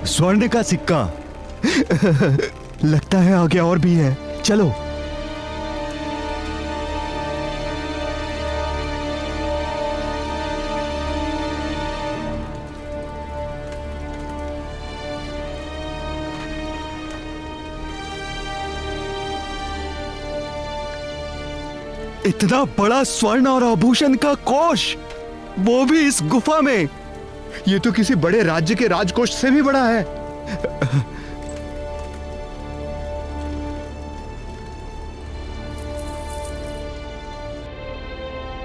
स्वर्ण का सिक्का। लगता है आगे और भी है, चलो। इतना बड़ा स्वर्ण और आभूषण का कोष, वो भी इस गुफा में। ये तो किसी बड़े राज्य के राजकोष से भी बड़ा है।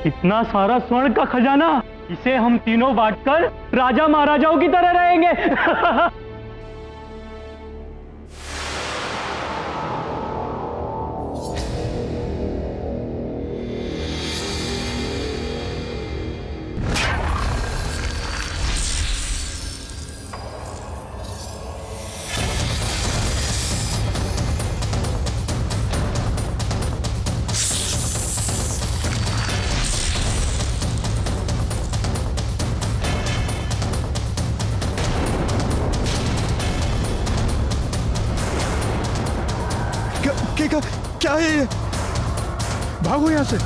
इतना सारा स्वर्ण का खजाना, इसे हम तीनों बांटकर राजा महाराजाओं की तरह रहेंगे। क्या है ये? भागो यहां से।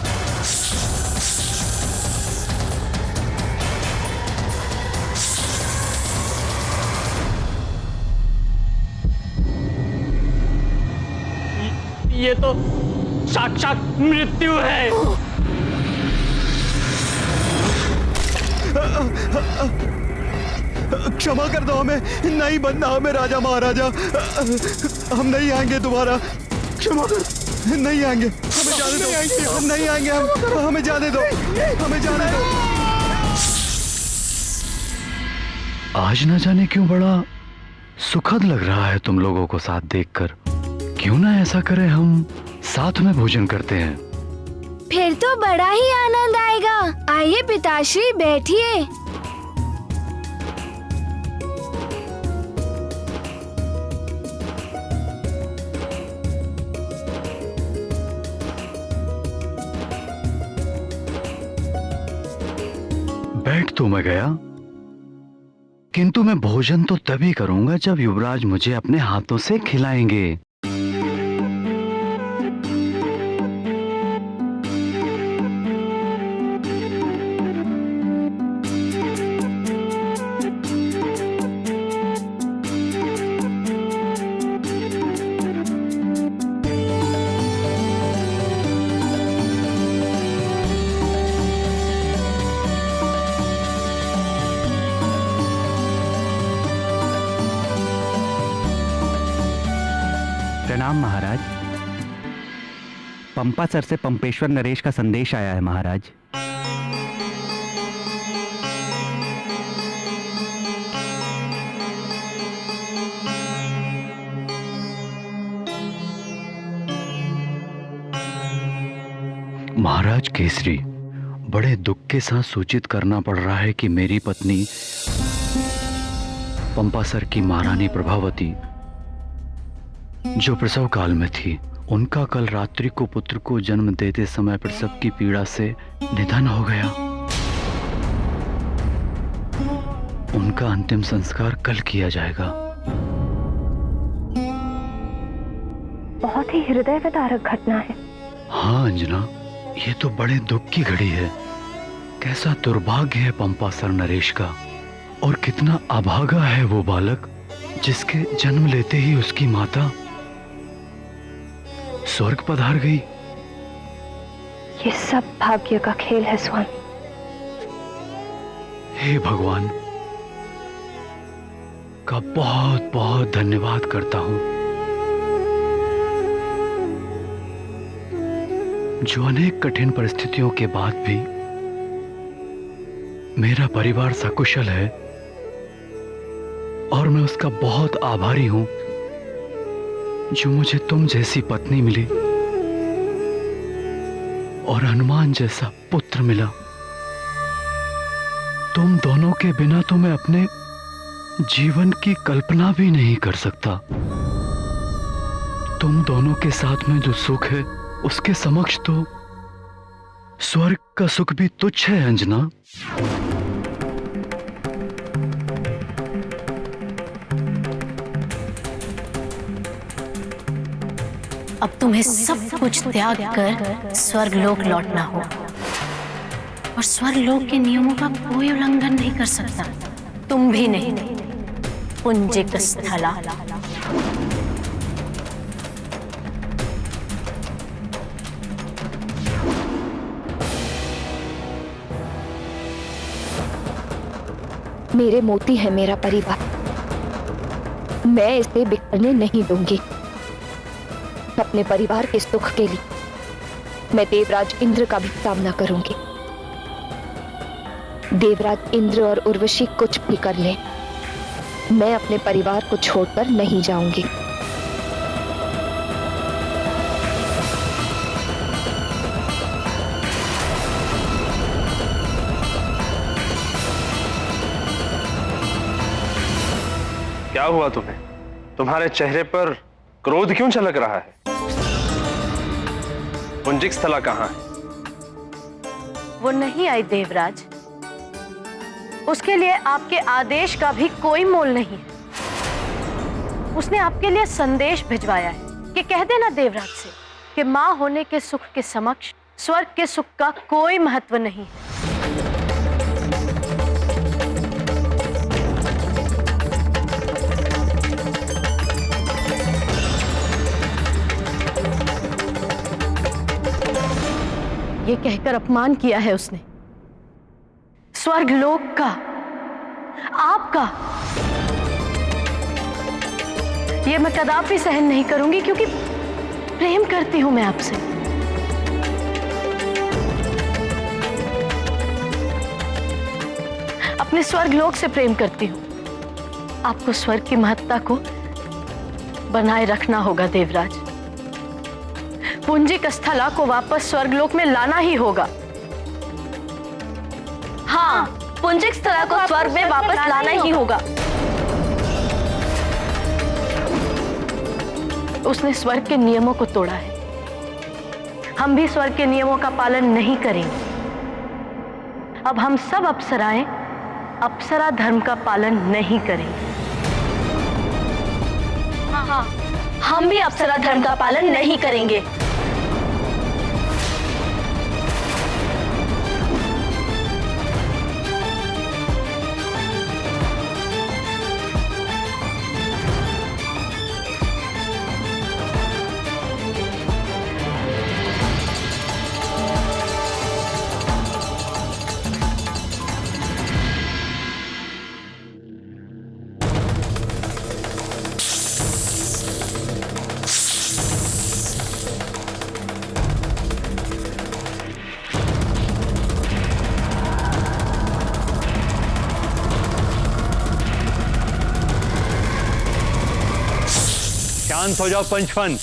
ये तो साक्षात मृत्यु है। क्षमा कर दो हमें, नहीं बनना हमें राजा महाराजा। हम नहीं आएंगे दोबारा, क्षमा कर। नहीं आएंगे, हमें जाने दो। हम नहीं आएंगे, हमें जाने दो, हमें जाने दो। आज न जाने क्यों बड़ा सुखद लग रहा है तुम लोगों को साथ देखकर। क्यों ना ऐसा करें, हम साथ में भोजन करते हैं। फिर तो बड़ा ही आनंद आएगा। आइए पिताश्री, बैठिए। बैठ तो मैं गया, किंतु मैं भोजन तो तभी करूंगा जब युवराज मुझे अपने हाथों से खिलाएंगे। प्रणाम महाराज। पंपासर से पंपेश्वर नरेश का संदेश आया है महाराज। महाराज केसरी, बड़े दुख के साथ सूचित करना पड़ रहा है कि मेरी पत्नी पंपासर की महारानी प्रभावती, जो प्रसव काल में थी, उनका कल रात्रि को पुत्र को जन्म देते समय प्रसव की पीड़ा से निधन हो गया। उनका अंतिम संस्कार कल किया जाएगा। बहुत ही हृदय विदारक घटना है। हाँ अंजना, ये तो बड़े दुख की घड़ी है। कैसा दुर्भाग्य है पंपासर नरेश का, और कितना अभागा है वो बालक जिसके जन्म लेते ही उसकी माता स्वर्ग पधार गई। ये सब भाग्य का खेल है स्वामी। हे भगवान का बहुत बहुत धन्यवाद करता हूं, जो अनेक कठिन परिस्थितियों के बाद भी मेरा परिवार सकुशल है, और मैं उसका बहुत आभारी हूं जो मुझे तुम जैसी पत्नी मिली और हनुमान जैसा पुत्र मिला। तुम दोनों के बिना तो मैं अपने जीवन की कल्पना भी नहीं कर सकता। तुम दोनों के साथ में जो सुख है, उसके समक्ष तो स्वर्ग का सुख भी तुच्छ है अंजना। अब तुम्हें सब कुछ त्याग कर स्वर्गलोक लौटना होगा और स्वर्गलोक के नियमों का कोई उल्लंघन नहीं कर सकता, तुम भी नहीं। पुंजिक स्थला। मेरे मोती है मेरा परिवार, मैं इसे बिखरने नहीं दूंगी। अपने परिवार के सुख के लिए मैं देवराज इंद्र का भी सामना करूंगी। देवराज इंद्र और उर्वशी कुछ भी कर लें, मैं अपने परिवार को छोड़कर नहीं जाऊंगी। क्या हुआ तुम्हें? तुम्हारे चेहरे पर क्रोध क्यों झलक रहा है? पुंजिक स्थला कहाँ है? वो नहीं आई देवराज, उसके लिए आपके आदेश का भी कोई मोल नहीं है। उसने आपके लिए संदेश भिजवाया है कि कह देना देवराज से कि मां होने के सुख के समक्ष स्वर्ग के सुख का कोई महत्व नहीं है। ये कहकर अपमान किया है उसने, स्वर्गलोक का, आपका। ये मैं कदापि सहन नहीं करूंगी, क्योंकि प्रेम करती हूं मैं आपसे। अपने स्वर्गलोक से प्रेम करती हूं। आपको स्वर्ग की महत्ता को बनाए रखना होगा देवराज। पुंजिक स्थला को वापस स्वर्गलोक में लाना ही होगा। हाँ, पुंजिक स्थला को स्वर्ग में वापस लाना ही होगा। उसने स्वर्ग के नियमों को तोड़ा है, हम भी स्वर्ग के नियमों का पालन नहीं करेंगे। अब हम सब अप्सराएं अप्सरा धर्म का पालन नहीं करेंगे। हाँ, हम भी अप्सरा धर्म का पालन नहीं करेंगे। शांत हो जाओ पंचफन।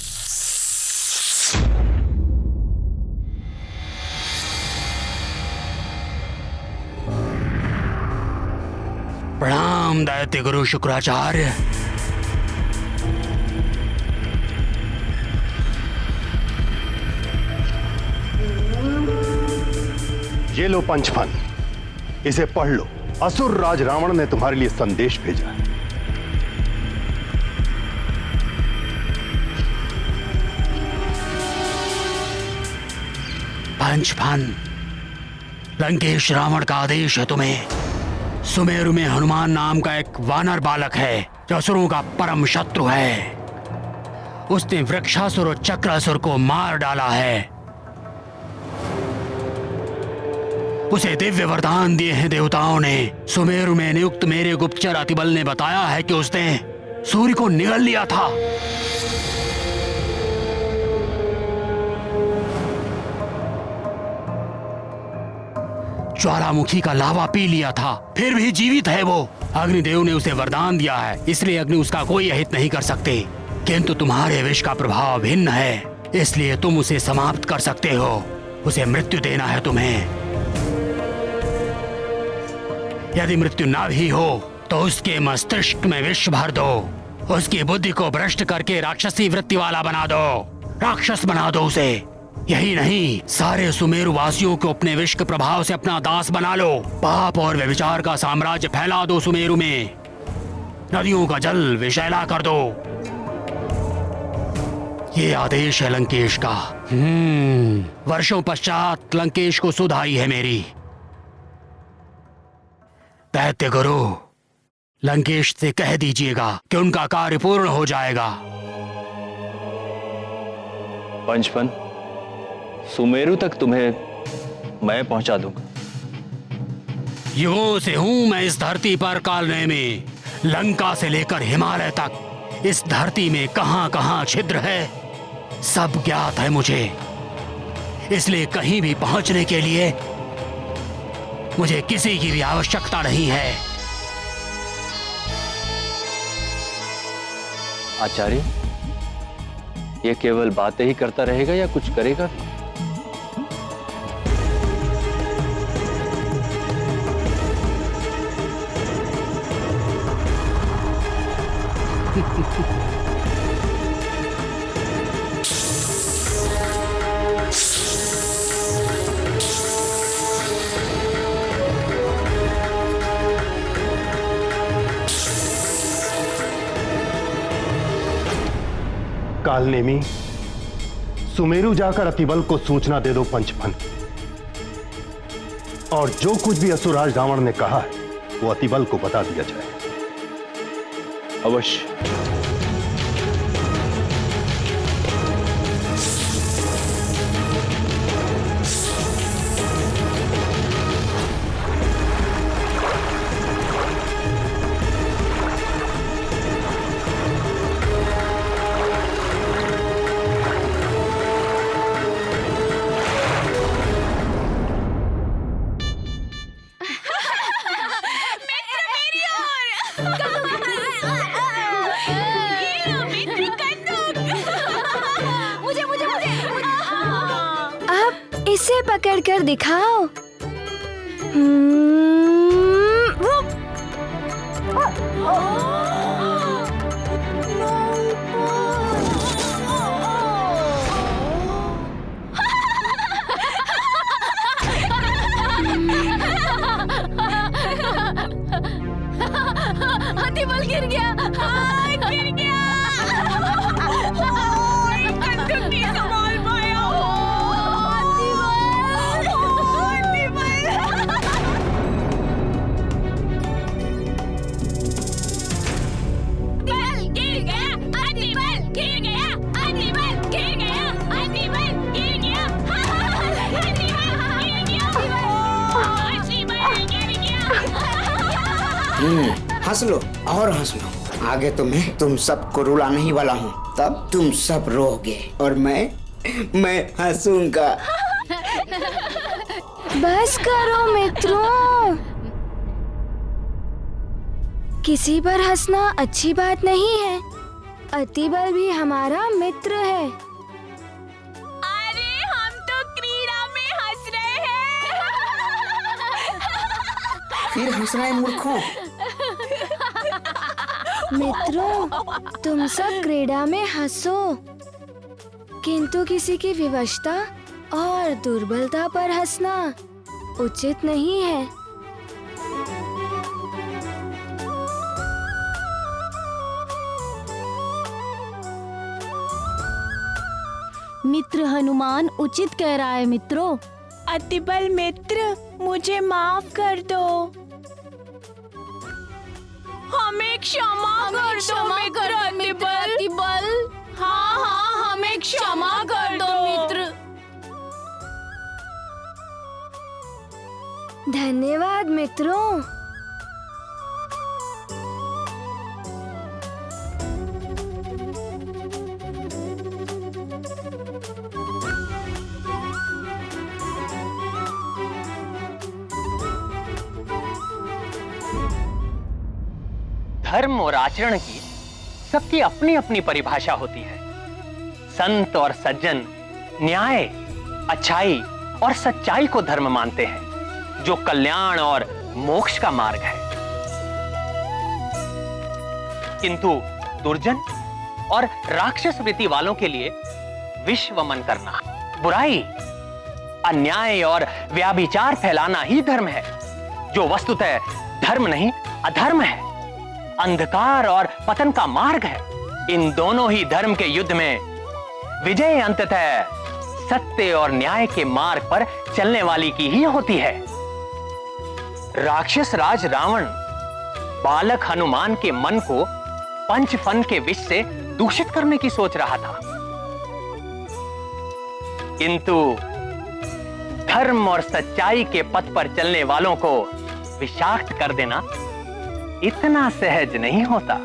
प्रणाम दैत्य गुरु शुक्राचार्य। ये लो पंचफन, इसे पढ़ लो। असुर राज रावण ने तुम्हारे लिए संदेश भेजा है। पंचफन, लंकेश रावण का आदेश है तुम्हें। सुमेरु में हनुमान नाम का एक वानर बालक है जो असुरों का परम शत्रु है। उसने वृक्षासुर और चक्रासुर को मार डाला है। उसे दिव्य वरदान दिए हैं देवताओं ने। सुमेरु में नियुक्त मेरे गुप्तचर अतिबल ने बताया है कि उसने सूर्य को निगल लिया था। ज्वालामुखी का लावा पी लिया था, फिर भी जीवित है वो। अग्निदेव ने उसे वरदान दिया है, इसलिए अग्नि उसका कोई अहित नहीं कर सकते। किंतु तुम्हारे विष का प्रभाव भिन्न है, इसलिए तुम उसे समाप्त कर सकते हो। उसे मृत्यु देना है तुम्हें। यदि मृत्यु ना भी हो तो उसके मस्तिष्क में विष भर दो। उसकी बुद्धि को भ्रष्ट करके राक्षसी वृत्ति वाला बना दो, राक्षस बना दो उसे। यही नहीं, सारे सुमेरु वासियों को अपने विष के प्रभाव से अपना दास बना लो। पाप और व्यभिचार का साम्राज्य फैला दो सुमेरु में। नदियों का जल विषैला कर दो। ये आदेश है लंकेश का। वर्षों पश्चात लंकेश को सुध आई है मेरी। दैत्य गुरु, लंकेश से कह दीजिएगा कि उनका कार्य पूर्ण हो जाएगा। पंचफन, सुमेरु तक तुम्हें मैं पहुंचा दूंगा। युगों से हूं मैं इस धरती पर कालने में। लंका से लेकर हिमालय तक इस धरती में कहां कहां छिद्र है सब ज्ञात है मुझे। इसलिए कहीं भी पहुंचने के लिए मुझे किसी की भी आवश्यकता नहीं है। आचार्य, ये केवल बातें ही करता रहेगा या कुछ करेगा? कालनेमी, सुमेरु जाकर अतिबल को सूचना दे दो पंचफन। और जो कुछ भी असुरराज रावण ने कहा है वो अतिबल को बता दिया जाए। अवश्य। इसे पकड़ कर दिखाओ। अतिबल गिर गया, गिर गया। कंधों नहीं संभाल पाया। हंस लो और हंस लो। आगे तो मैं तुम सबको रुलाने ही वाला हूँ। तब तुम सब रोओगे और मैं हंसूंगा। बस करो मित्रों, किसी पर हंसना अच्छी बात नहीं है। अतिबल भी हमारा मित्र है। अरे हम तो क्रीड़ा में हंस रहे हैं। फिर हंस रहे मूर्खों। मित्रों, तुम सब क्रीड़ा में हंसो, किंतु किसी की विवशता और दुर्बलता पर हंसना उचित नहीं है। मित्र हनुमान उचित कह रहा है मित्रों। अतिबल मित्र, मुझे माफ कर दो। हमें क्षमा कर दो मित्र अतिबल। हाँ, हमें क्षमा कर दो मित्र। धन्यवाद मित्रों। धर्म और आचरण की सबकी अपनी अपनी परिभाषा होती है। संत और सज्जन न्याय, अच्छाई और सच्चाई को धर्म मानते हैं, जो कल्याण और मोक्ष का मार्ग है। किंतु दुर्जन और राक्षस वृत्ति वालों के लिए विश्वमन करना, बुराई, अन्याय और व्याभिचार फैलाना ही धर्म है, जो वस्तुतः धर्म नहीं अधर्म है, अंधकार और पतन का मार्ग है। इन दोनों ही धर्म के युद्ध में विजय अंततः सत्य और न्याय के मार्ग पर चलने वाली की ही होती है। राक्षस राज रावण बालक हनुमान के मन को पंचफन के विष से दूषित करने की सोच रहा था, किंतु धर्म और सच्चाई के पथ पर चलने वालों को विषाक्त कर देना इतना सहज नहीं होता।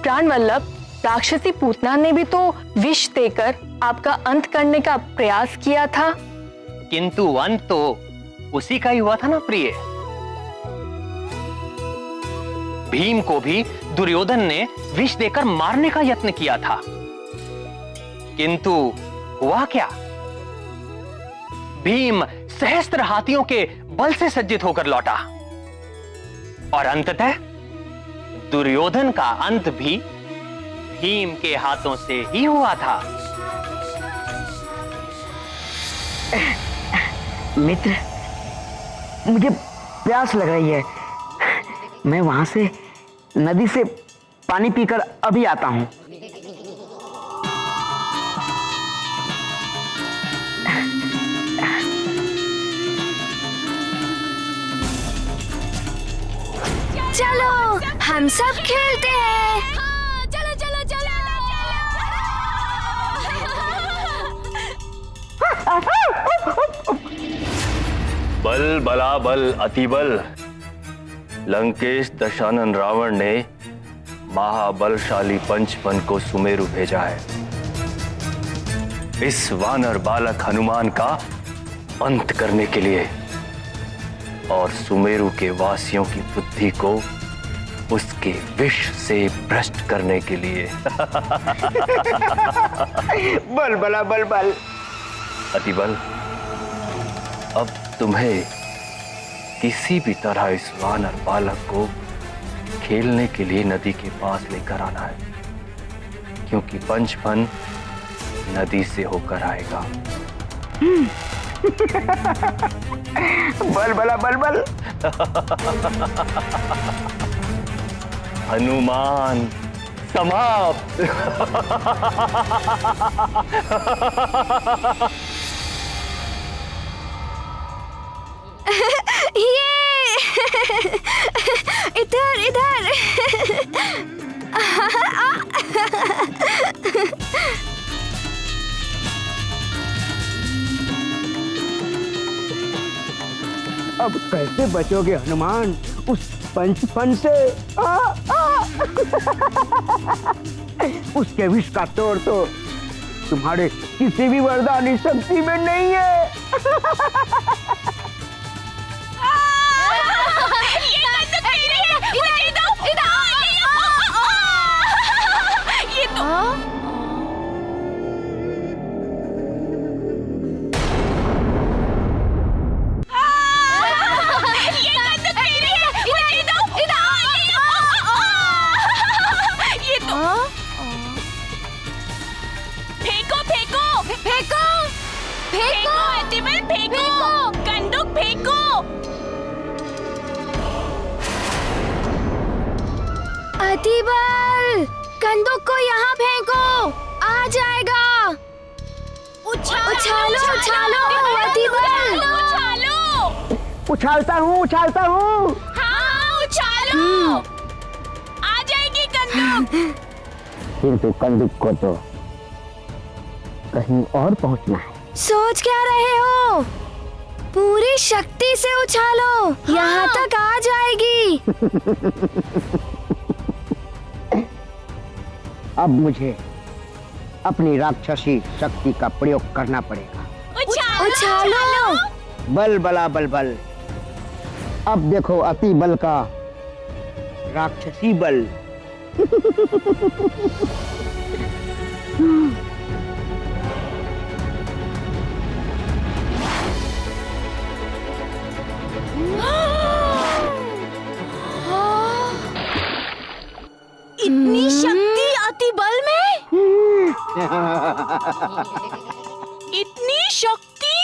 प्राण वल्लभ, राक्षसी पूतना ने भी तो विष देकर आपका अंत करने का प्रयास किया था। किंतु अंत तो उसी का ही हुआ था ना प्रिय। भीम को भी दुर्योधन ने विष देकर मारने का यत्न किया था, किंतु हुआ क्या? भीम सहस्त्र हाथियों के बल से सज्जित होकर लौटा और अंततः दुर्योधन का अंत भी भीम के हाथों से ही हुआ था। मित्र, मुझे प्यास लग रही है। मैं वहां से नदी से पानी पीकर अभी आता हूं। चलो हम सब खेलते हैं। चलो चलो चलो बल बला बल अति बल। लंकेश दशानन रावण ने महाबलशाली पंचफन को सुमेरु भेजा है इस वानर बालक हनुमान का अंत करने के लिए और सुमेरु के वासियों की बुद्धि को उसके विष से भ्रष्ट करने के लिए। बल बला बल बल अति बल, अब तुम्हें किसी भी तरह इस वानर बालक को खेलने के लिए नदी के पास लेकर आना है, क्योंकि पंचफन नदी से होकर आएगा। बल बला बल बल। हनुमान समाप्त। ये इधर इधर। अब कैसे बचोगे हनुमान उस पंचफन से? उसके विष का तोड़ तो तुम्हारे किसी भी वरदानी शक्ति में नहीं है। अतिबल, कंदूक को यहाँ फेंको, आ जाएगा। उछालो उछालो अतिबल। उछालता हूँ। हाँ उछालो। आ जाएगी कंदूक। किंतु कंदूक को तो कहीं और पहुँचना है। सोच क्या रहे हो? पूरी शक्ति से उछालो, यहाँ तक आ जाएगी। अब मुझे अपनी राक्षसी शक्ति का प्रयोग करना पड़ेगा। उछालो। बल बला बल बल। अब देखो अति बल का राक्षसी बल। इतनी शक्ति अतिबल में? इतनी शक्ति?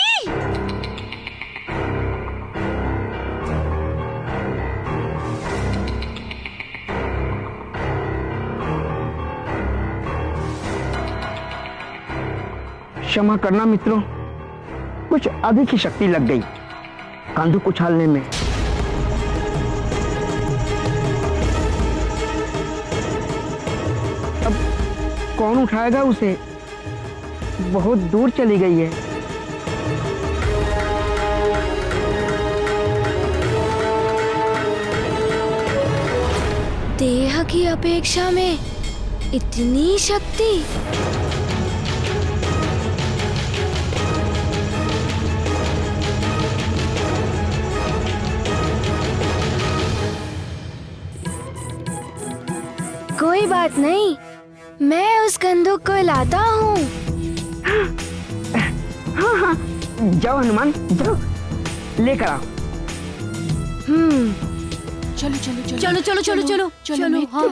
क्षमा करना मित्रों, कुछ अधिक ही शक्ति लग गई कंदूक उछालने में। अब कौन उठाएगा उसे? बहुत दूर चली गई है। देह की अपेक्षा में इतनी शक्ति? कोई बात नहीं, मैं उस बंदूक को लाता हूँ। हाँ हाँ, जाओ हनुमान, जाओ लेकर आओ। चलो चलो चलो चलो चलो चलो चलो चलो हाँ।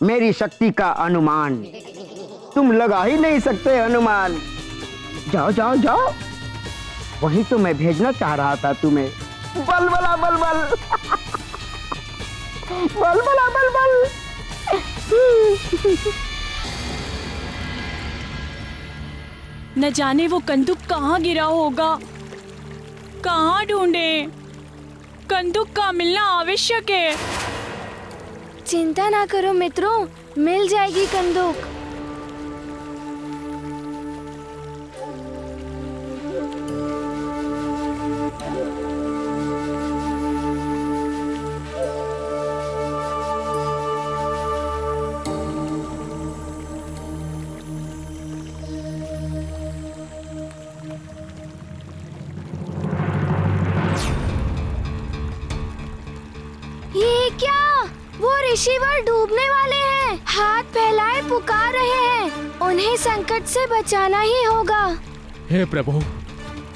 मेरी शक्ति का अनुमान तुम लगा ही नहीं सकते हनुमान। जाओ जाओ जाओ, वही तो मैं भेजना चाह रहा था तुम्हें। बल बला बल बल बल बला बल बल। न जाने वो कंदूक कहाँ गिरा होगा, कहाँ ढूंढे। कंदूक का मिलना आवश्यक है। चिंता ना करो मित्रों, मिल जाएगी कंदूक। ये क्या? वो ऋषिवर डूबने वाले हैं, हाथ फैलाए पुकार रहे हैं। उन्हें संकट से बचाना ही होगा। हे प्रभु,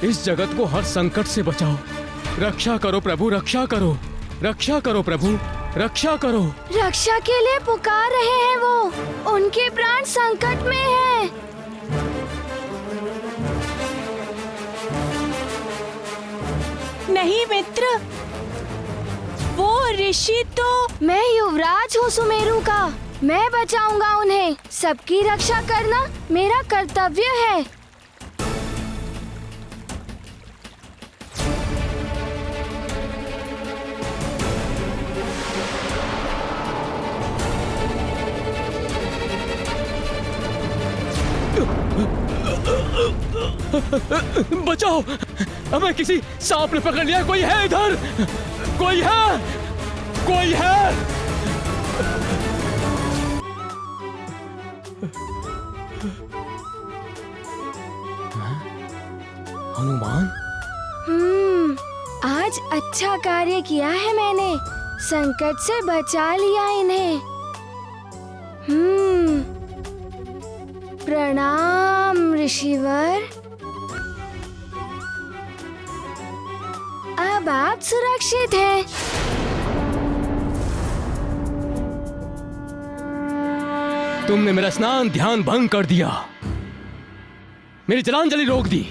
इस जगत को हर संकट से बचाओ। रक्षा करो प्रभु, रक्षा करो, रक्षा करो प्रभु, रक्षा करो। रक्षा के लिए पुकार रहे हैं वो, उनके प्राण संकट में हैं। नहीं मित्र, वो ऋषि तो मैं युवराज हूँ सुमेरु का, मैं बचाऊंगा उन्हें। सबकी रक्षा करना मेरा कर्तव्य है। बचाओ, हमें किसी सांप ने पकड़ लिया। कोई है इधर? कोई है? कोई है? हनुमान, आज अच्छा कार्य किया है मैंने, संकट से बचा लिया इन्हें। प्रणाम ऋषिवर। अब आप सुरक्षित हैं। तुमने मेरा स्नान ध्यान भंग कर दिया, मेरी जलांजलि रोक दी।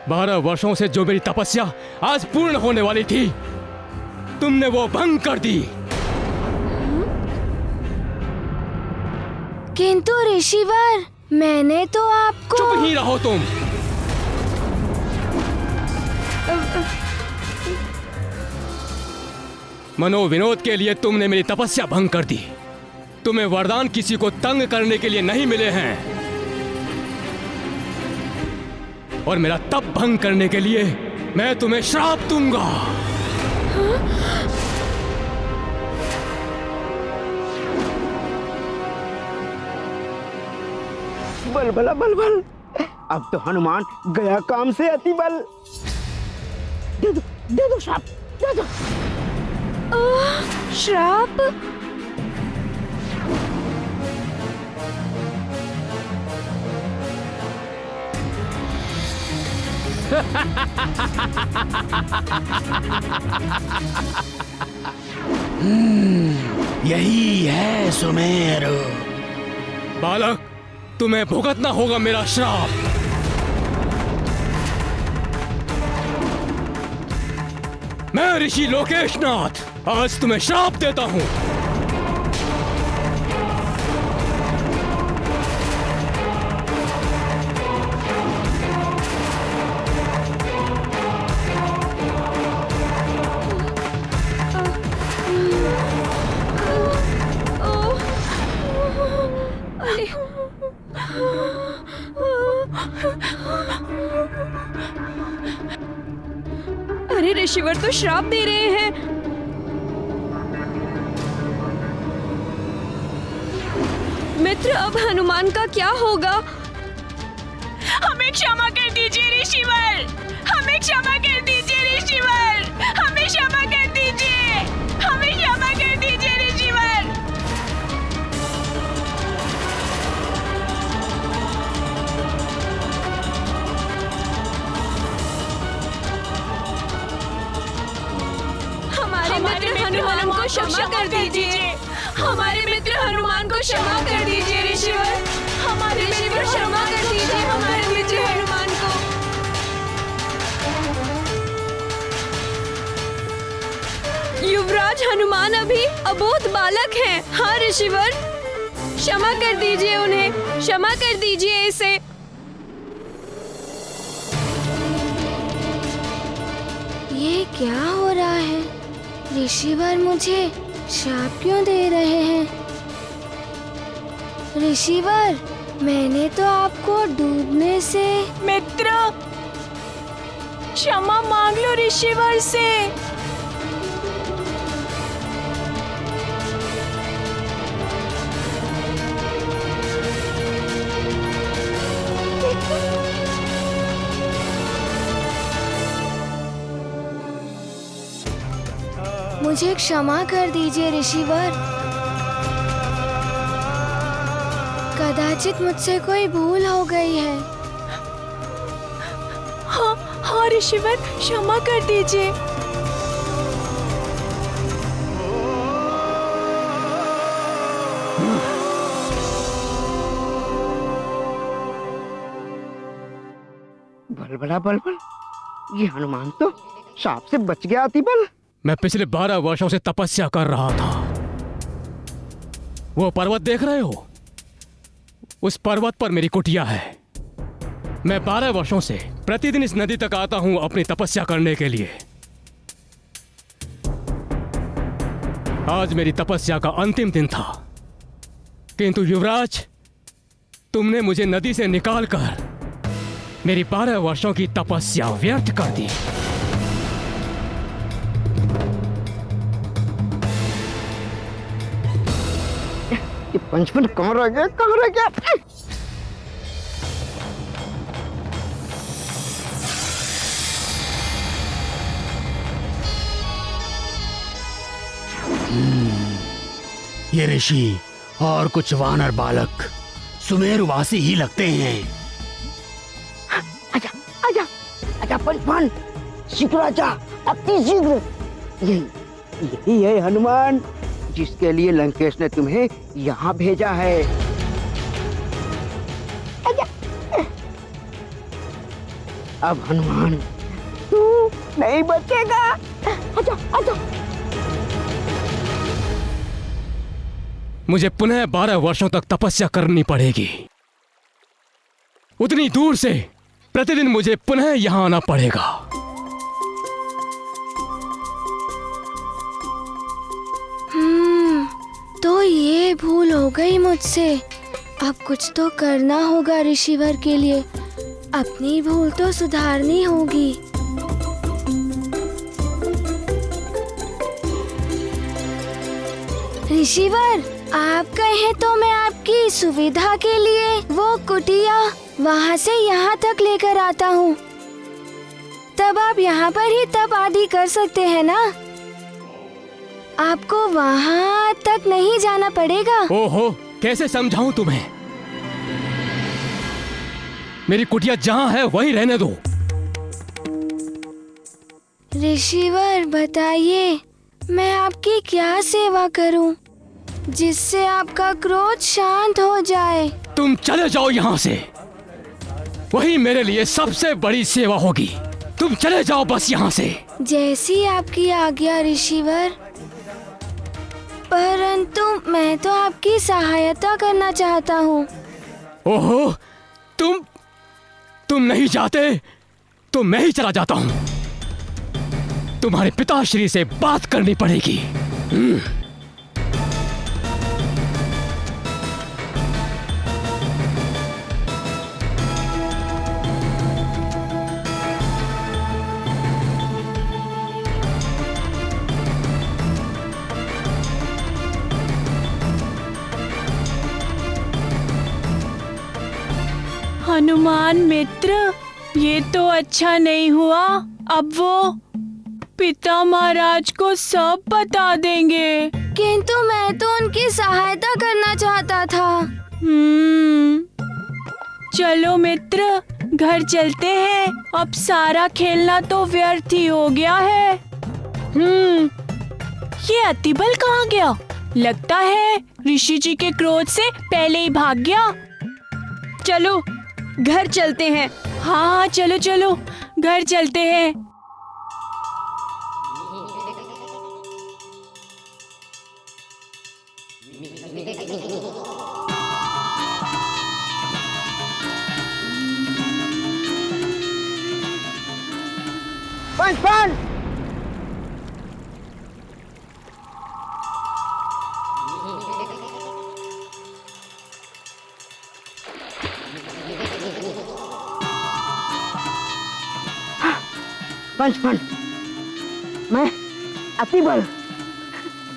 12 वर्षों से जो मेरी तपस्या आज पूर्ण होने वाली थी, तुमने वो भंग कर दी। किंतु ऋषिवर, मैंने तो आपको। चुप ही रहो तुम। मनोविनोद के लिए तुमने मेरी तपस्या भंग कर दी। तुम्हें वरदान किसी को तंग करने के लिए नहीं मिले हैं, और मेरा तप भंग करने के लिए मैं तुम्हें श्राप दूंगा। बल बला बल बल। अब तो हनुमान गया काम से अति बल। दे दो श्राप, दे दो। श्राप? यही है सुमेरु। बालक, तुम्हें भुगतना होगा मेरा श्राप। मैं ऋषि लोकेशनाथ आज तुम्हें श्राप देता हूं। अरे ऋषिवर तो श्राप दे रहे हैं। मित्र, अब हनुमान का क्या होगा? हमें क्षमा कर दीजिए ऋषिवर, हमें क्षमा कर दीजिए ऋषिवर, हमें क्षमा कर दीजिए, हमें क्षमा कर दीजिए ऋषिवर। हमारे मित्र हनुमान को क्षमा कर दीजिए, हमारे मित्र हनुमान को क्षमा कर दीजिए ऋषिवर, हमारे मित्र क्षमा कर दीजिए हमारे मित्र हनुमान को। युवराज हनुमान अभी अबोध बालक हैं। हाँ ऋषिवर, क्षमा कर दीजिए उन्हें, क्षमा कर दीजिए इसे। ये क्या हो रहा है? ऋषिवर मुझे श्राप क्यों दे रहे हैं? ऋषिवर, मैंने तो आपको डूबने से। मित्र, क्षमा मांग लो ऋषिवर से। मुझे क्षमा कर दीजिए ऋषिवर। कदाचित मुझसे कोई भूल हो गई है। हाँ हाँ ऋषिवर, क्षमा कर दीजिए। बलबला बलबल, ये हनुमान तो सांप से बच गया अतिबल। मैं पिछले 12 वर्षों से तपस्या कर रहा था। वो पर्वत देख रहे हो? उस पर्वत पर मेरी कुटिया है। मैं 12 वर्षों से प्रतिदिन इस नदी तक आता हूं अपनी तपस्या करने के लिए। आज मेरी तपस्या का अंतिम दिन था, किंतु युवराज, तुमने मुझे नदी से निकालकर मेरी 12 वर्षों की तपस्या व्यर्थ कर दी। ये पंचपन कहाँ रह गया, कहाँ रह गया? ये ऋषि और कुछ वानर बालक सुमेरवासी ही लगते हैं। आजा आजा आजा पंचपन, शीघ्र आजा, अति शीघ्र। यही है हनुमान जिसके लिए लंकेश ने तुम्हें यहाँ भेजा है। आजा। अब हनुमान तू नहीं बचेगा। आजा आजा। मुझे पुनः 12 वर्षों तक तपस्या करनी पड़ेगी। उतनी दूर से प्रतिदिन मुझे पुनः यहां आना पड़ेगा। तो ये भूल हो गई मुझसे। अब कुछ तो करना होगा ऋषिवर के लिए। अपनी भूल तो सुधारनी होगी। ऋषिवर, आप कहें तो मैं आपकी सुविधा के लिए वो कुटिया वहाँ से यहाँ तक लेकर आता हूँ। तब आप यहाँ पर ही तप आदि कर सकते हैं ना? आपको वहाँ तक नहीं जाना पड़ेगा। ओहो, कैसे समझाऊं तुम्हें? मेरी कुटिया जहाँ है वहीं रहने दो। ऋषिवर, बताइए मैं आपकी क्या सेवा करूं जिससे आपका क्रोध शांत हो जाए? तुम चले जाओ यहाँ से, वही मेरे लिए सबसे बड़ी सेवा होगी। तुम चले जाओ बस यहाँ से। जैसी आपकी आज्ञा ऋषिवर, परंतु मैं तो आपकी सहायता करना चाहता हूँ। ओहो, तुम नहीं जाते तो मैं ही चला जाता हूँ। तुम्हारे पिताश्री से बात करनी पड़ेगी। हनुमान मित्र, ये तो अच्छा नहीं हुआ। अब वो पिता महाराज को सब बता देंगे। किंतु मैं तो उनकी सहायता करना चाहता था। चलो मित्र, घर चलते हैं। अब सारा खेलना तो व्यर्थ ही हो गया है। ये अतिबल कहाँ गया? लगता है ऋषि जी के क्रोध से पहले ही भाग गया। चलो घर चलते हैं। हाँ चलो चलो, घर चलते हैं। पंचपन, पंचपन, मैं अतिबल,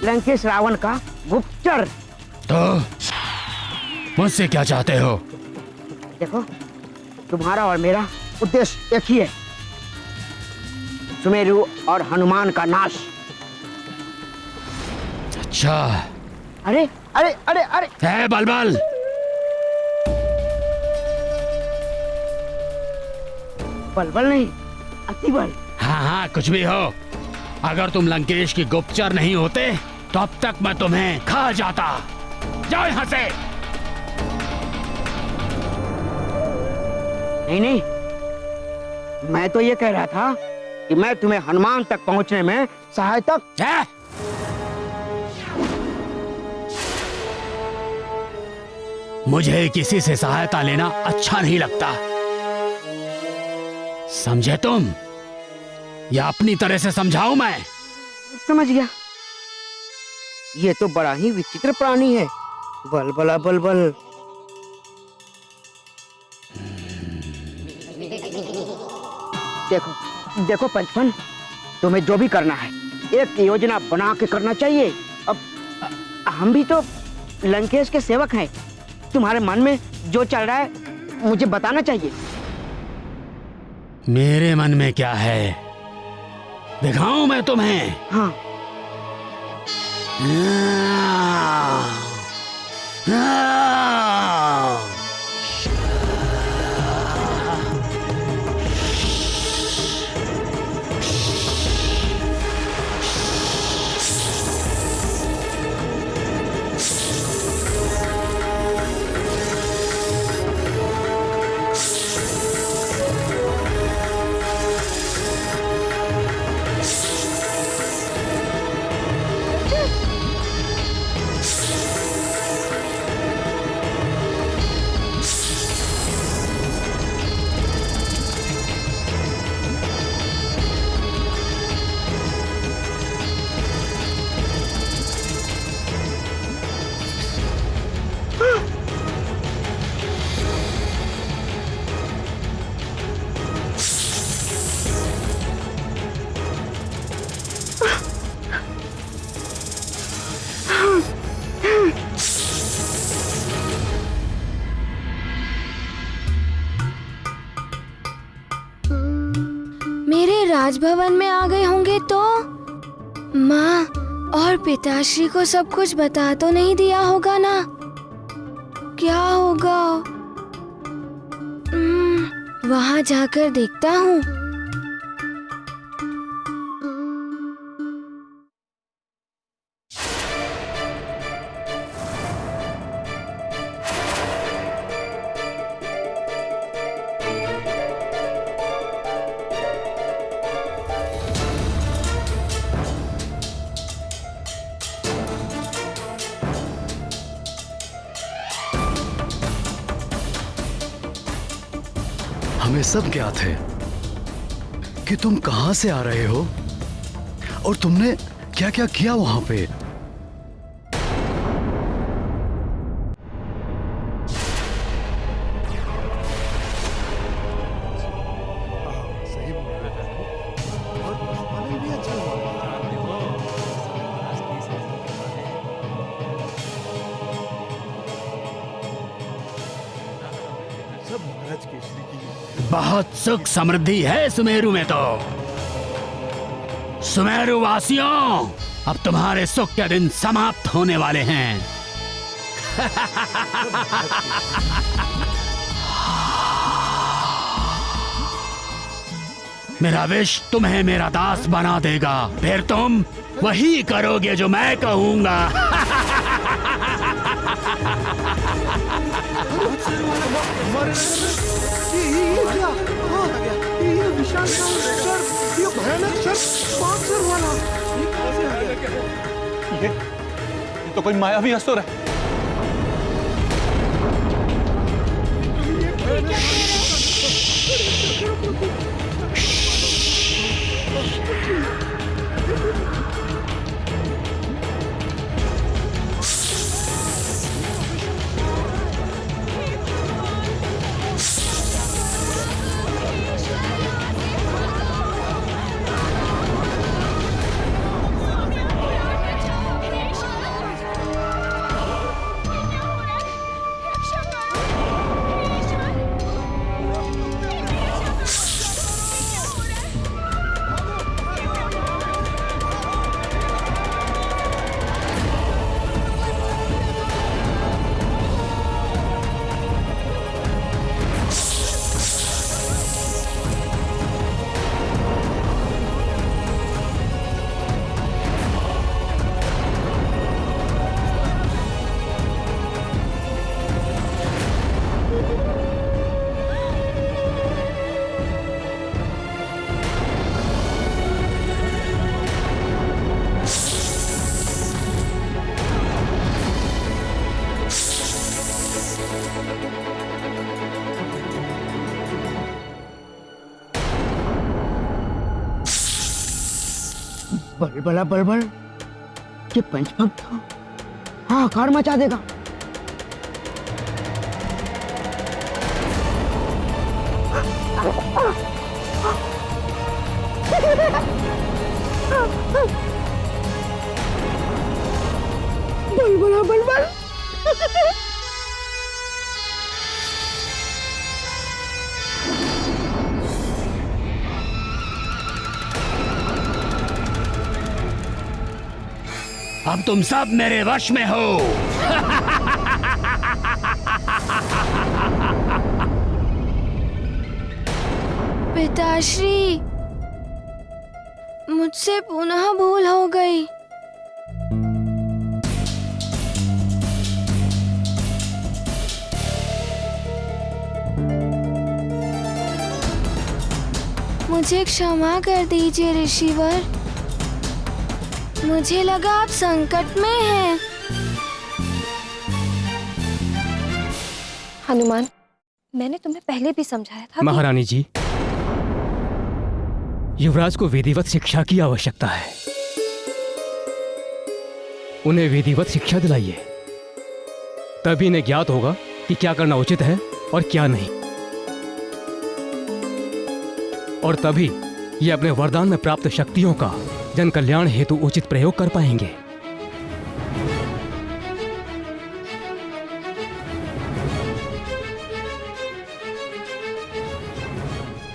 लंकेश रावण का गुप्तचर। तो मुझसे क्या चाहते हो? देखो, तुम्हारा और मेरा उद्देश्य एक ही है, सुमेरु और हनुमान का नाश। अच्छा। अरे अरे अरे अरे है बलबल, बलबल नहीं, अतिबल। हाँ हाँ कुछ भी हो, अगर तुम लंकेश की गुप्तचर नहीं होते तो अब तक मैं तुम्हें खा जाता। जाओ यहाँ से। नहीं नहीं, मैं तो ये कह रहा था कि मैं तुम्हें हनुमान तक पहुंचने में सहायता। है? मुझे किसी से सहायता लेना अच्छा नहीं लगता, समझे तुम? या अपनी तरह से समझाऊं मैं? समझ गया। ये तो बड़ा ही विचित्र प्राणी है, बलबला बलबल। देखो देखो पंचपन, तुम्हें जो भी करना है एक योजना बना के करना चाहिए। अब हम भी तो लंकेश के सेवक हैं। तुम्हारे मन में जो चल रहा है मुझे बताना चाहिए। मेरे मन में क्या है दिखाऊं मैं तुम्हें? हाँ। मेरे राजभवन में आ गए होंगे तो माँ और पिताश्री को सब कुछ बता तो नहीं दिया होगा ना? क्या होगा? वहाँ जाकर देखता हूँ। हमें सब ज्ञात है कि तुम कहां से आ रहे हो और तुमने क्या क्या किया वहां पे। सब महाराज की बहुत सुख समृद्धि है सुमेरु में तो। सुमेरु वासियों, अब तुम्हारे सुख के दिन समाप्त होने वाले हैं। मेरा विष तुम्हें मेरा दास बना देगा, फिर तुम वही करोगे जो मैं कहूंगा। ये तो कोई मायावी असुर है। बड़ा बड़बड़, ये पंचभक्त हाहाकार मचा देगा। बड़ा बड़बड़। अब तुम सब मेरे वश में हो। पिताश्री, मुझसे पुनः भूल हो गई। मुझे क्षमा कर दीजिए ऋषिवर, मुझे लगा आप संकट में हैं। हनुमान, मैंने तुम्हें पहले भी समझाया था। महारानी जी, युवराज को विधिवत शिक्षा की आवश्यकता है। उन्हें विधिवत शिक्षा दिलाइए, तभी इन्हें ज्ञात होगा कि क्या करना उचित है और क्या नहीं, और तभी ये अपने वरदान में प्राप्त शक्तियों का जन कल्याण हेतु उचित प्रयोग कर पाएंगे।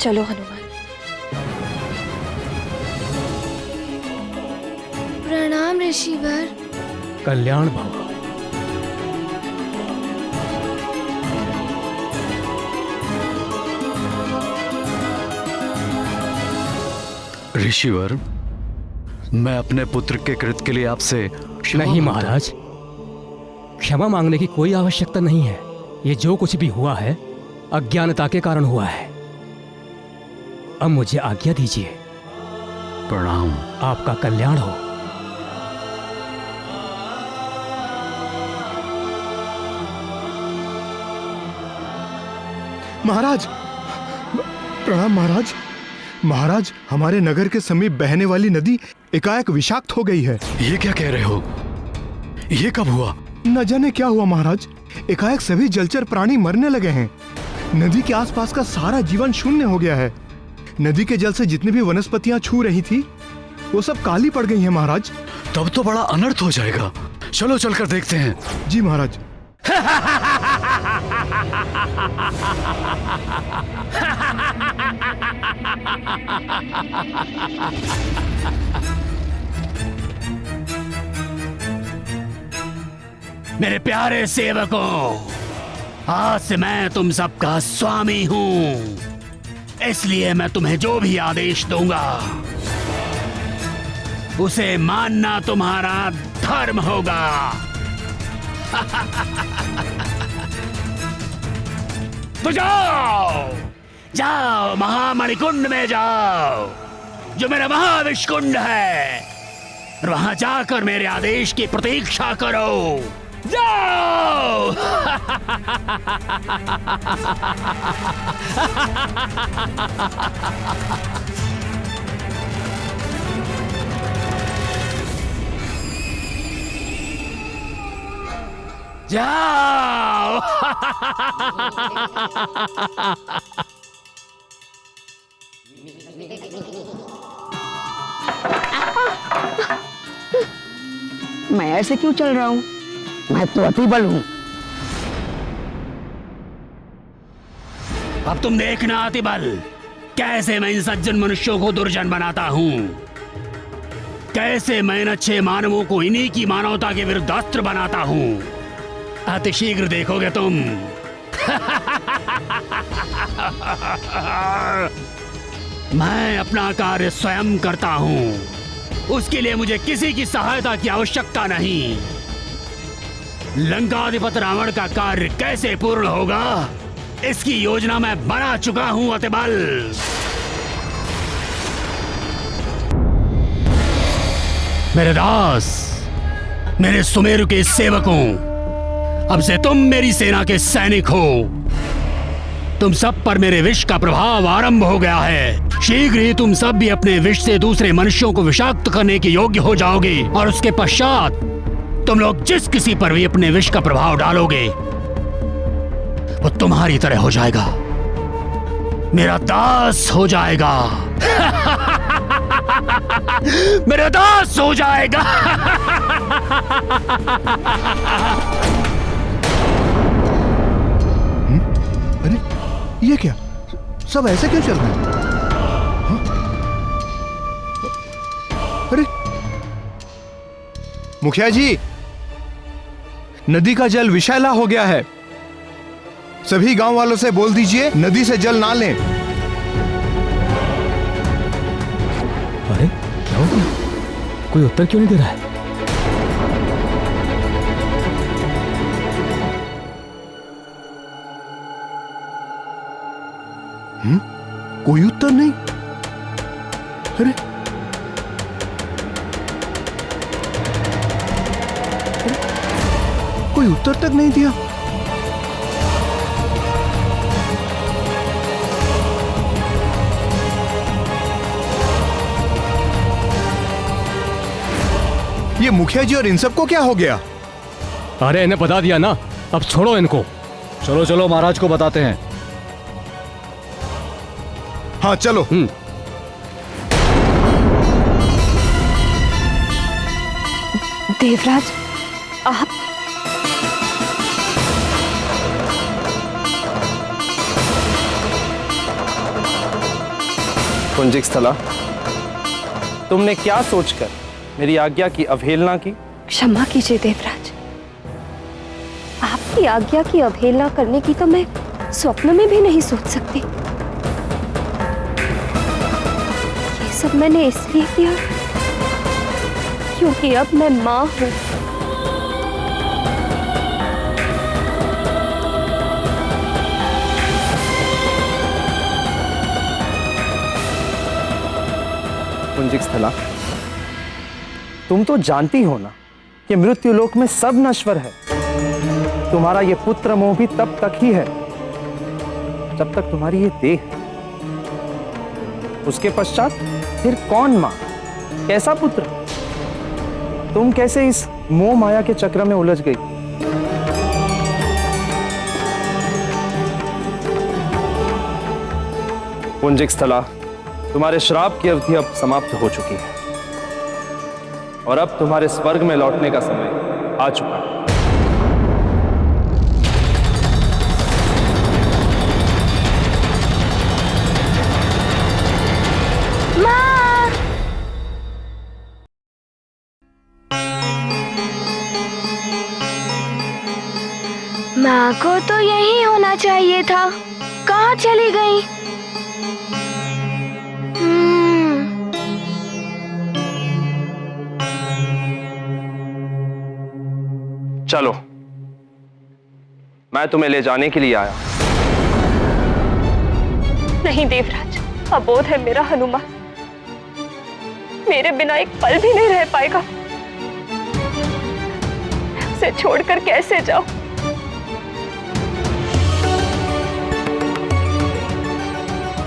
चलो हनुमान। प्रणाम ऋषिवर। कल्याण भव। ऋषिवर, मैं अपने पुत्र के कृत्य के लिए आपसे नहीं महाराज, क्षमा मांगने की कोई आवश्यकता नहीं है। ये जो कुछ भी हुआ है अज्ञानता के कारण हुआ है। अब मुझे आज्ञा दीजिए। प्रणाम। आपका कल्याण हो। महाराज, प्रणाम महाराज। महाराज, हमारे नगर के समीप बहने वाली नदी एकाएक विषाक्त हो गई है। ये क्या कह रहे हो? ये कब हुआ? न जाने क्या हुआ महाराज, एकाएक सभी जलचर प्राणी मरने लगे हैं। नदी के आसपास का सारा जीवन शून्य हो गया है। नदी के जल से जितनी भी वनस्पतियां छू रही थी वो सब काली पड़ गई हैं महाराज। तब तो बड़ा अनर्थ हो जाएगा। चलो चलकर देखते हैं। जी महाराज। मेरे प्यारे सेवकों, आज से मैं तुम सबका स्वामी हूं, इसलिए मैं तुम्हें जो भी आदेश दूंगा उसे मानना तुम्हारा धर्म होगा। तो जाओ जाओ, महामणिकुंड में जाओ, जो मेरा महाविष्कुंड है, और वहां जाकर मेरे आदेश की प्रतीक्षा करो। जाओ। जाओ। मैं ऐसे क्यों चल रहा हूँ? मैं तो अतिबल हूँ। अब तुम देखना अतिबल, कैसे मैं इन सज्जन मनुष्यों को दुर्जन बनाता हूँ, कैसे मैं इन अच्छे मानवों को इन्हीं की मानवता के विरुद्ध अस्त्र बनाता हूँ। अतिशीघ्र देखोगे तुम। मैं अपना कार्य स्वयं करता हूँ, उसके लिए मुझे किसी की सहायता की आवश्यकता नहीं। लंकाधिपति रावण का कार्य कैसे पूर्ण होगा, इसकी योजना मैं बना चुका हूं अतिबल। मेरे दास, मेरे सुमेरु के सेवकों, अब से तुम मेरी सेना के सैनिक हो। तुम सब पर मेरे विष का प्रभाव आरंभ हो गया है। शीघ्र ही तुम सब भी अपने विष से दूसरे मनुष्यों को विषाक्त करने के योग्य हो जाओगे, और उसके पश्चात तुम लोग जिस किसी पर भी अपने विष का प्रभाव डालोगे वो तुम्हारी तरह हो जाएगा, मेरा दास हो जाएगा। मेरा दास हो जाएगा। अरे ये क्या, सब ऐसे क्यों चल रहा है? हाँ? अरे मुखिया जी, नदी का जल विषैला हो गया है। सभी गांव वालों से बोल दीजिए नदी से जल ना लें। अरे क्या हो गया, कोई उत्तर क्यों नहीं दे रहा है? कोई उत्तर नहीं। अरे कोई उत्तर तक नहीं दिया। ये मुखिया जी और इन सबको क्या हो गया? अरे इन्हें बता दिया ना, अब छोड़ो इनको। चलो चलो, महाराज को बताते हैं। हाँ चलो। देवराज, आप कुंजिक स्थला, तुमने क्या सोचकर मेरी आज्ञा की अवहेलना की? क्षमा कीजिए देवराज, आपकी आज्ञा की अवहेलना करने की तो मैं स्वप्न में भी नहीं सोच सकती। ये सब मैंने इसलिए किया क्योंकि अब मैं मां हूं। कुंजिक स्थला, तुम तो जानती हो ना कि मृत्युलोक में सब नश्वर है। तुम्हारा ये पुत्र मोह भी तब तक ही है जब तक तुम्हारी ये देह है। उसके पश्चात फिर कौन मां, कैसा पुत्र? तुम कैसे इस मोह माया के चक्र में उलझ गई? कुंजिक स्थला, तुम्हारे श्राप की अवधि अब समाप्त हो चुकी है और अब तुम्हारे स्वर्ग में लौटने का समय आ चुका है। माँ को तो यही होना चाहिए था। कहाँ चली गई? चलो, मैं तुम्हें ले जाने के लिए आया। नहीं देवराज, अबोध है मेरा हनुमान, मेरे बिना एक पल भी नहीं रह पाएगा। उसे छोड़कर कैसे जाऊं?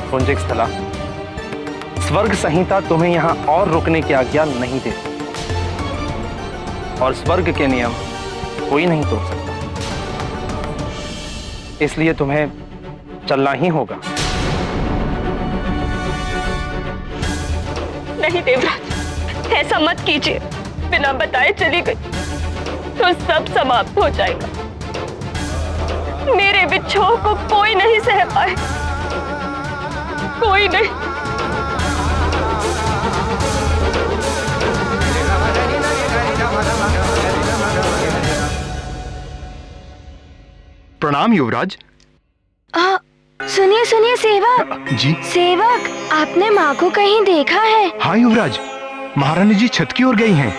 पुंजिक स्थला, स्वर्ग संहिता तुम्हें यहां और रुकने की आज्ञा नहीं देती, और स्वर्ग के नियम कोई नहीं तोड़ सकता, इसलिए तुम्हें चलना ही होगा। नहीं देवराज, ऐसा मत कीजिए। बिना बताए चली गई तो सब समाप्त हो जाएगा। मेरे विच्छोह को कोई नहीं सह पाए, कोई नहीं। प्रणाम युवराज। सुनिए सुनिए सेवक। जी सेवक, आपने माँ को कहीं देखा है? हाँ युवराज, महारानी जी छत की ओर गई हैं।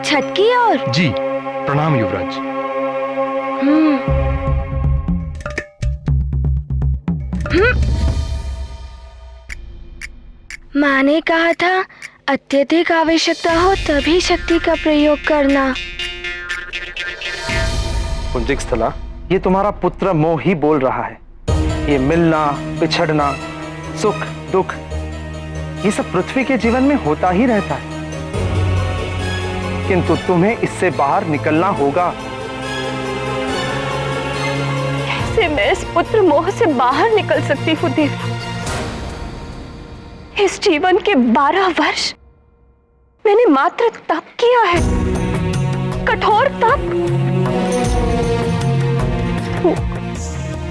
छत की ओर? जी, प्रणाम युवराज। माँ ने कहा था अत्यधिक आवश्यकता हो तभी शक्ति का प्रयोग करना। पुंजिक स्थला, ये तुम्हारा पुत्र मोह ही बोल रहा है। ये मिलना, पिछड़ना, सुख दुख, ये सब पृथ्वी के जीवन में होता ही रहता है, किंतु तुम्हें इससे बाहर निकलना होगा। कैसे मैं इस पुत्र मोह से बाहर निकल सकती हूँ देवराज? इस जीवन के 12 वर्ष मैंने मात्र तप किया है, कठोर तप,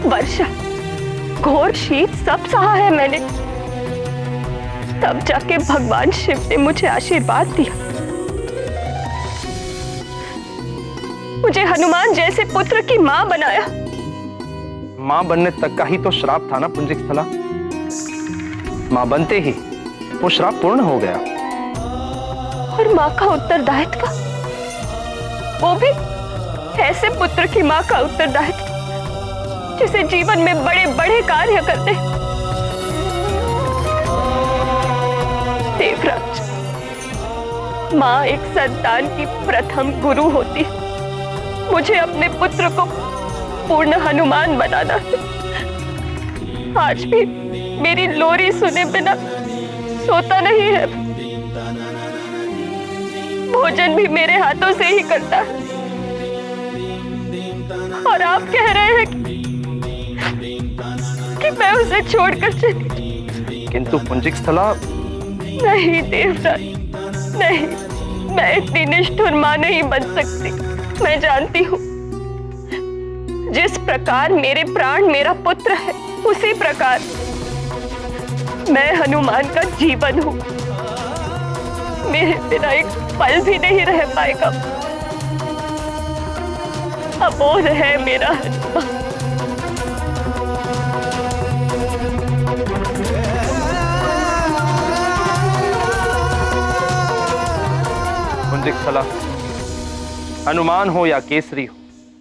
वर्षा, घोर शीत सब सहा है मैंने। तब जाके भगवान शिव ने मुझे आशीर्वाद दिया, मुझे हनुमान जैसे पुत्र की मां बनाया। मां बनने तक का ही तो श्राप था ना पुंजिक स्थला। मां बनते ही वो श्राप पूर्ण हो गया। और मां का उत्तरदायित्व, वो भी ऐसे पुत्र की मां का उत्तरदायित्व जिसे जीवन में बड़े बड़े कार्य करते। देवराज, मां एक संतान की प्रथम गुरु होती है। मुझे अपने पुत्र को पूर्ण हनुमान बनाना है। आज भी मेरी लोरी सुने बिना सोता नहीं है, भोजन भी मेरे हाथों से ही करता है। और आप कह रहे हैं कि मैं उसे छोड़कर चली। किंतु पुंजिक स्थला, नहीं देवराज, नहीं, मैं इतनी निष्ठुर मां नहीं बन सकती। मैं जानती हूँ जिस प्रकार मेरे प्राण मेरा पुत्र है, उसी प्रकार मैं हनुमान का जीवन हूँ। मेरे बिना एक पल भी नहीं रह पाएगा। अबोध है मेरा हनुमान। पुंजिक स्थला, हनुमान हो या केसरी हो,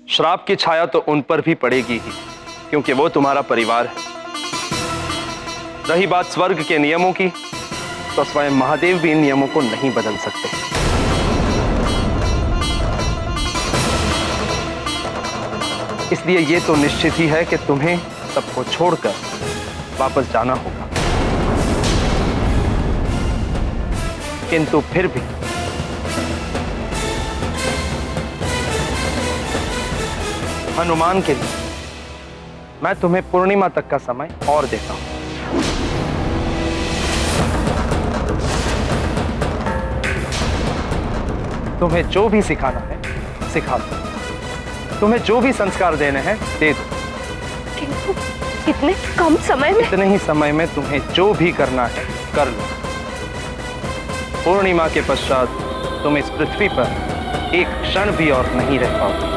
श्राप की छाया तो उन पर भी पड़ेगी ही, क्योंकि वो तुम्हारा परिवार है। रही बात स्वर्ग के नियमों की, तो स्वयं महादेव भी इन नियमों को नहीं बदल सकते। इसलिए ये तो निश्चित ही है कि तुम्हें सबको छोड़कर वापस जाना होगा। किंतु फिर भी हनुमान के लिए मैं तुम्हें पूर्णिमा तक का समय और देता हूं। तुम्हें जो भी सिखाना है सिखा दो, तुम्हें जो भी संस्कार देने हैं दे दो। किंतु इतने कम समय में? इतने ही समय में तुम्हें जो भी करना है कर लो। पूर्णिमा के पश्चात तुम इस पृथ्वी पर एक क्षण भी और नहीं रह पाओगे।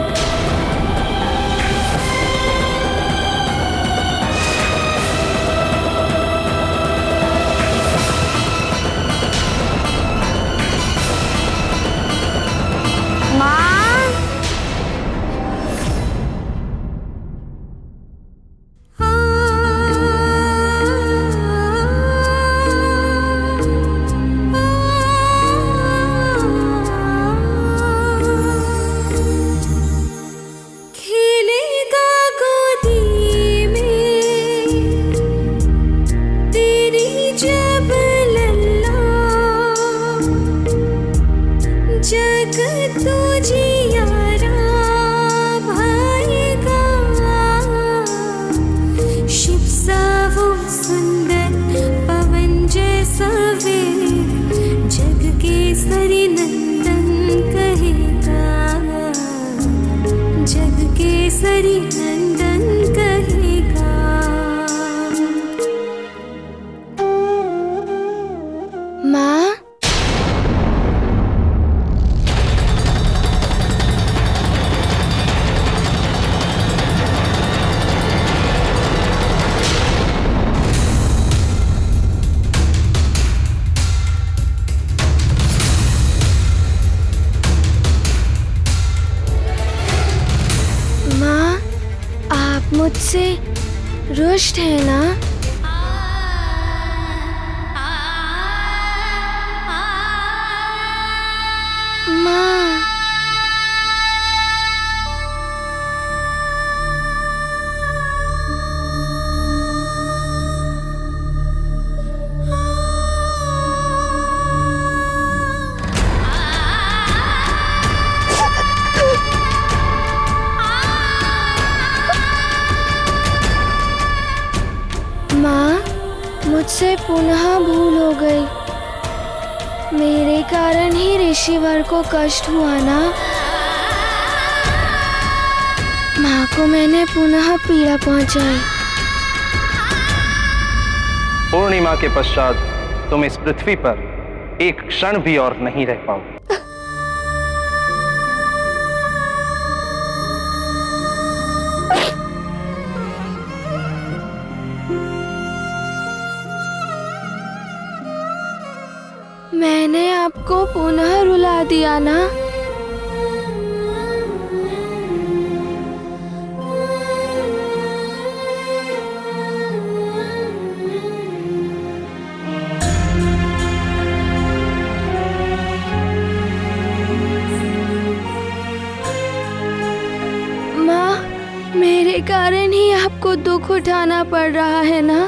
हरि नंदन कहेगा। माँ, मुझसे रुष्ट है ना? माँ, मुझसे पुनः भूल हो गई। मेरे कारण ही ऋषिवर को कष्ट हुआ ना? माँ को मैंने पुनः पीड़ा पहुंचाई। पूर्णिमा के पश्चात तुम इस पृथ्वी पर एक क्षण भी और नहीं रह पाओगे। मैंने आपको पुनः रुला दिया ना? माँ, मेरे कारण ही आपको दुख उठाना पड़ रहा है ना?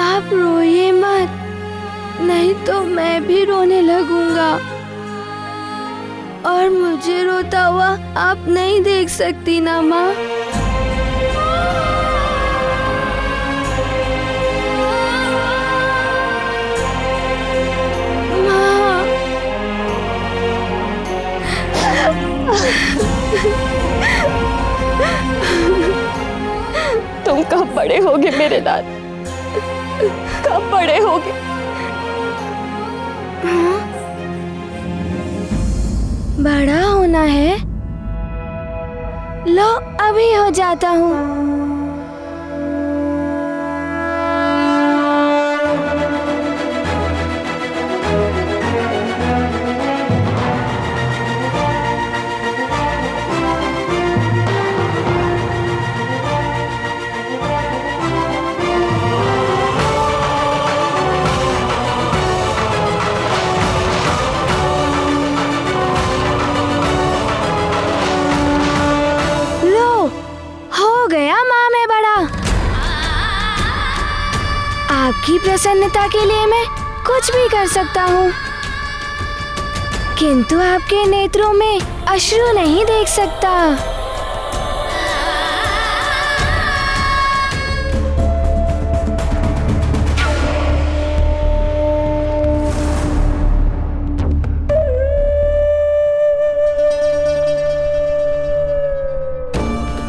आप रोइए मत, नहीं तो मैं भी रोने लगूंगा और मुझे रोता हुआ आप नहीं देख सकती ना माँ? माँ, तुम कब बड़े होगे मेरे लाल? कब बड़े होगे? बड़ा होना है? लो अभी हो जाता हूँ। आपकी प्रसन्नता के लिए मैं कुछ भी कर सकता हूँ, किंतु आपके नेत्रों में अश्रु नहीं देख सकता।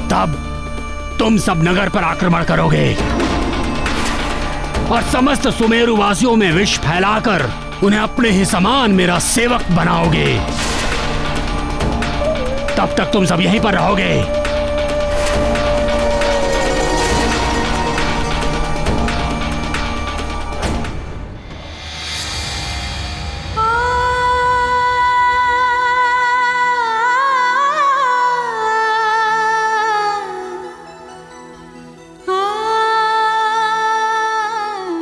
तब तुम सब नगर पर आक्रमण करोगे और समस्त सुमेरु वासियों में विष फैलाकर उन्हें अपने ही समान मेरा सेवक बनाओगे। तब तक तुम सब यहीं पर रहोगे।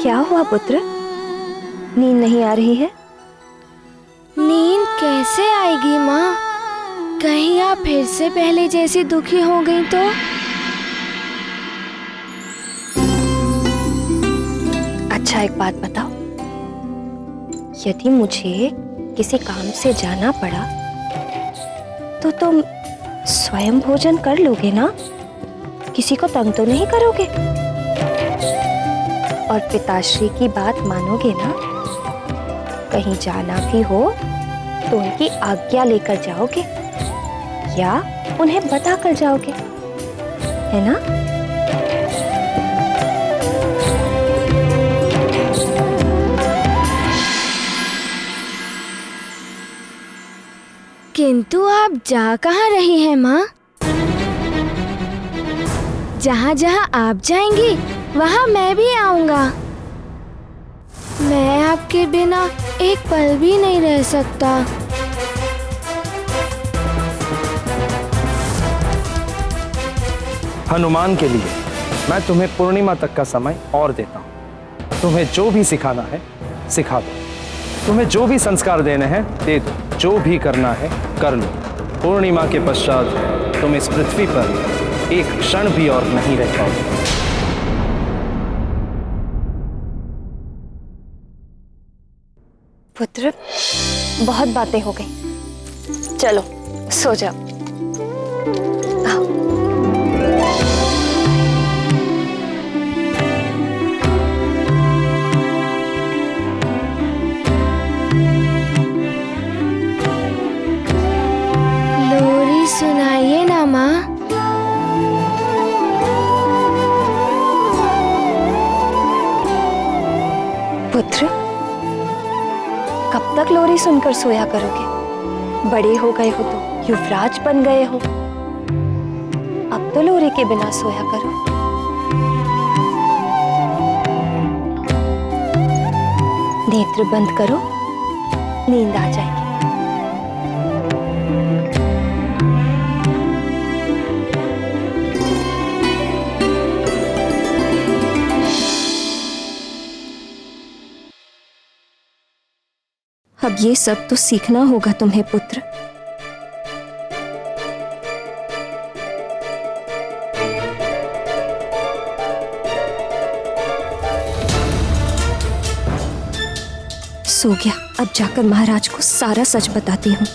क्या हुआ पुत्र? नींद नहीं आ रही है? नींद कैसे आएगी माँ? कहीं आप फिर से पहले जैसी दुखी हो गई तो? अच्छा एक बात बताओ, यदि मुझे किसी काम से जाना पड़ा तो तुम स्वयं भोजन कर लोगे ना? किसी को तंग तो नहीं करोगे? और पिताश्री की बात मानोगे ना? कहीं जाना भी हो तो उनकी आज्ञा लेकर जाओगे या उन्हें बता कर जाओगे, है ना? किंतु आप जा कहाँ रही हैं माँ? जहाँ जहाँ आप जाएंगी वहाँ मैं भी आऊँगा। मैं आपके बिना एक पल भी नहीं रह सकता। हनुमान के लिए मैं तुम्हें पूर्णिमा तक का समय और देता हूँ। तुम्हें जो भी सिखाना है सिखा दो, तुम्हें जो भी संस्कार देने हैं दे दो, जो भी करना है कर लो। पूर्णिमा के पश्चात तुम इस पृथ्वी पर एक क्षण भी और नहीं रह पाओगे। पुत्र, बहुत बातें हो गई, चलो सो जाओ। लोरी सुनाइए ना माँ। पुत्र, कब तक लोरी सुनकर सोया करोगे? बड़े हो गए हो तो युवराज बन गए हो, अब तो लोरी के बिना सोया करो। नेत्र बंद करो, नींद आ जाएगी। अब ये सब तो सीखना होगा तुम्हें पुत्र। सो गया, अब जाकर महाराज को सारा सच बताती हूँ।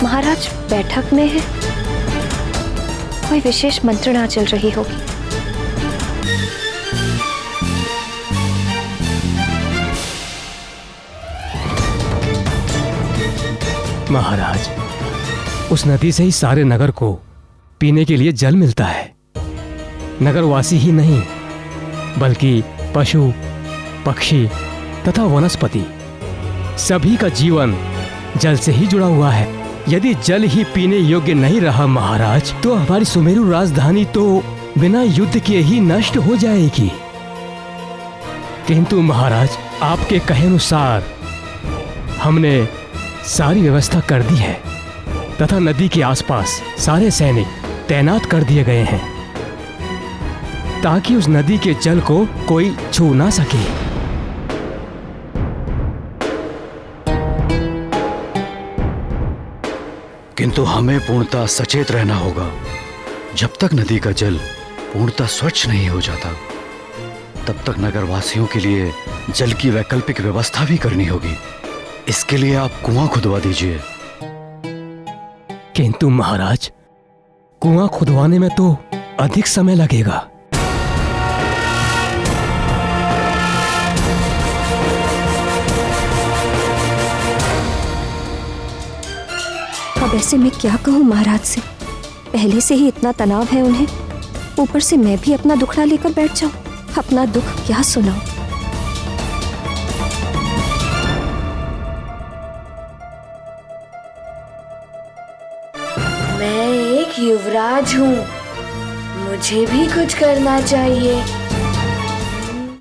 महाराज बैठक में है, कोई विशेष मंत्रणा चल रही होगी। महाराज, उस नदी से ही सारे नगर को पीने के लिए जल मिलता है। नगरवासी ही नहीं बल्कि पशु, पक्षी तथा वनस्पति सभी का जीवन जल से ही जुड़ा हुआ है। यदि जल ही पीने योग्य नहीं रहा महाराज, तो हमारी सुमेरु राजधानी तो बिना युद्ध के ही नष्ट हो जाएगी। किंतु महाराज, आपके कहे अनुसार हमने सारी व्यवस्था कर दी है तथा नदी के आसपास सारे सैनिक तैनात कर दिए गए हैं ताकि उस नदी के जल को कोई छू ना सके। किंतु हमें पूर्णतः सचेत रहना होगा। जब तक नदी का जल पूर्णतः स्वच्छ नहीं हो जाता, तब तक नगरवासियों के लिए जल की वैकल्पिक व्यवस्था भी करनी होगी। इसके लिए आप कुआं खुदवा दीजिए। किंतु महाराज, कुआं खुदवाने में तो अधिक समय लगेगा। अब ऐसे में क्या कहूँ महाराज से? पहले से ही इतना तनाव है उन्हें, ऊपर से मैं भी अपना दुखड़ा लेकर बैठ जाऊं। अपना दुख क्या सुनाऊं? मैं एक युवराज हूँ, मुझे भी कुछ करना चाहिए।